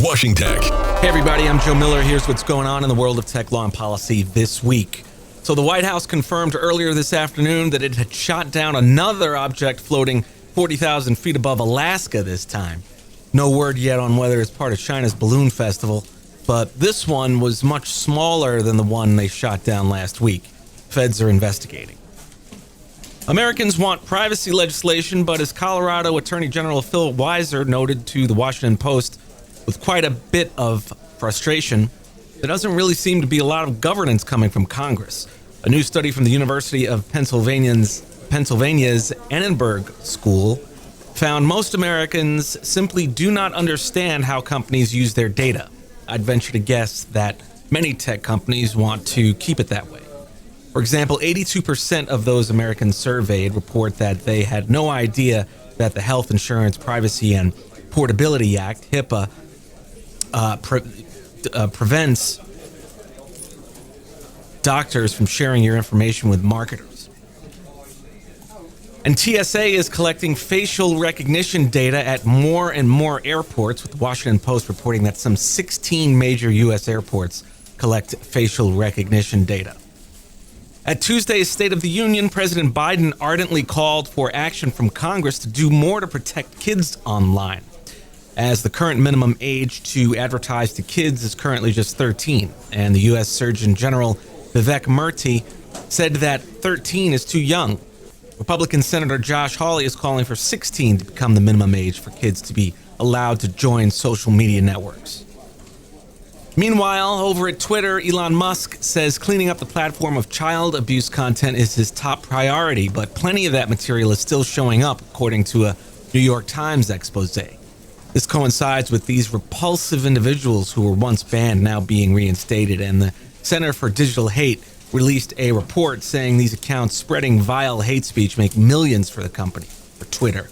Washington. Hey everybody, I'm Joe Miller. Here's what's going on in the world of tech law and policy this week. So the White House confirmed earlier this afternoon that it had shot down another object floating 40,000 feet above Alaska this time. No word yet on whether it's part of China's balloon festival, but this one was much smaller than the one they shot down last week. Feds are investigating. Americans want privacy legislation, but as Colorado Attorney General Phill Weiser noted to the Washington Post with quite a bit of frustration, there doesn't really seem to be a lot of governance coming from Congress. A new study from the University of Pennsylvania's Annenberg School found most Americans simply do not understand how companies use their data. I'd venture to guess that many tech companies want to keep it that way. For example, 82% of those Americans surveyed report that they had no idea that the Health Insurance Privacy and Portability Act, HIPAA, prevents doctors from sharing your information with marketers. And TSA is collecting facial recognition data at more and more airports, with the Washington Post reporting that some 16 major U.S. airports collect facial recognition data. At Tuesday's State of the Union, President Biden ardently called for action from Congress to do more to protect kids online, as the current minimum age to advertise to kids is currently just 13, and the U.S. Surgeon General Vivek Murthy said that 13 is too young. Republican Senator Josh Hawley is calling for 16 to become the minimum age for kids to be allowed to join social media networks. Meanwhile, over at Twitter, Elon Musk says cleaning up the platform of child abuse content is his top priority, but plenty of that material is still showing up, according to a New York Times expose. This coincides with these repulsive individuals who were once banned now being reinstated, and the Center for Digital Hate released a report saying these accounts spreading vile hate speech make millions for the company, for Twitter.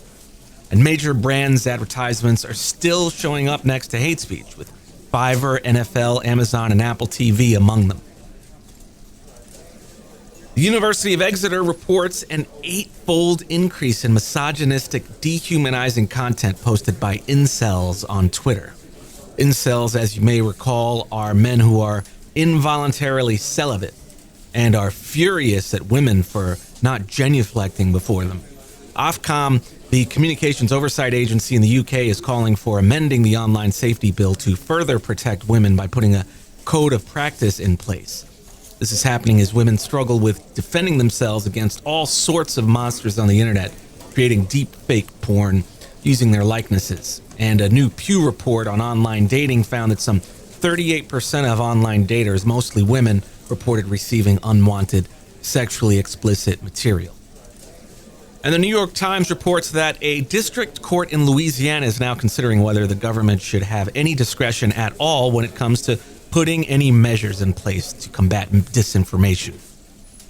And major brands' advertisements are still showing up next to hate speech, with Fiverr, NFL, Amazon, and Apple TV among them. The University of Exeter reports an 8-fold increase in misogynistic, dehumanizing content posted by incels on Twitter. Incels, as you may recall, are men who are involuntarily celibate and are furious at women for not genuflecting before them. Ofcom, the communications oversight agency in the UK, is calling for amending the online safety bill to further protect women by putting a code of practice in place. This is happening as women struggle with defending themselves against all sorts of monsters on the internet, creating deep fake porn using their likenesses. And a new Pew report on online dating found that some 38% of online daters, mostly women, reported receiving unwanted, sexually explicit material. And the New York Times reports that a district court in Louisiana is now considering whether the government should have any discretion at all when it comes to putting any measures in place to combat disinformation.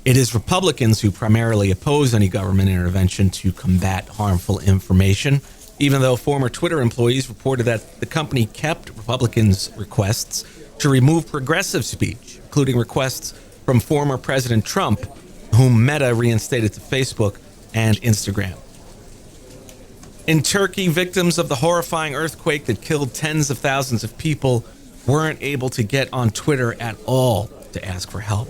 It is Republicans who primarily oppose any government intervention to combat harmful information, even though former Twitter employees reported that the company kept Republicans' requests to remove progressive speech, including requests from former President Trump, whom Meta reinstated to Facebook and Instagram. In Turkey, victims of the horrifying earthquake that killed tens of thousands of people weren't able to get on Twitter at all to ask for help,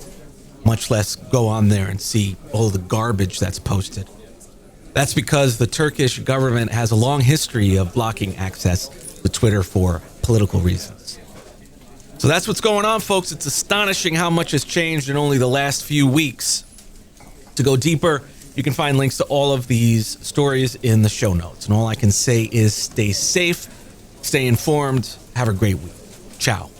much less go on there and see all the garbage that's posted. That's because the Turkish government has a long history of blocking access to Twitter for political reasons. So that's what's going on, folks. It's astonishing how much has changed in only the last few weeks. To go deeper, you can find links to all of these stories in the show notes. And all I can say is stay safe, stay informed, have a great week. Ciao.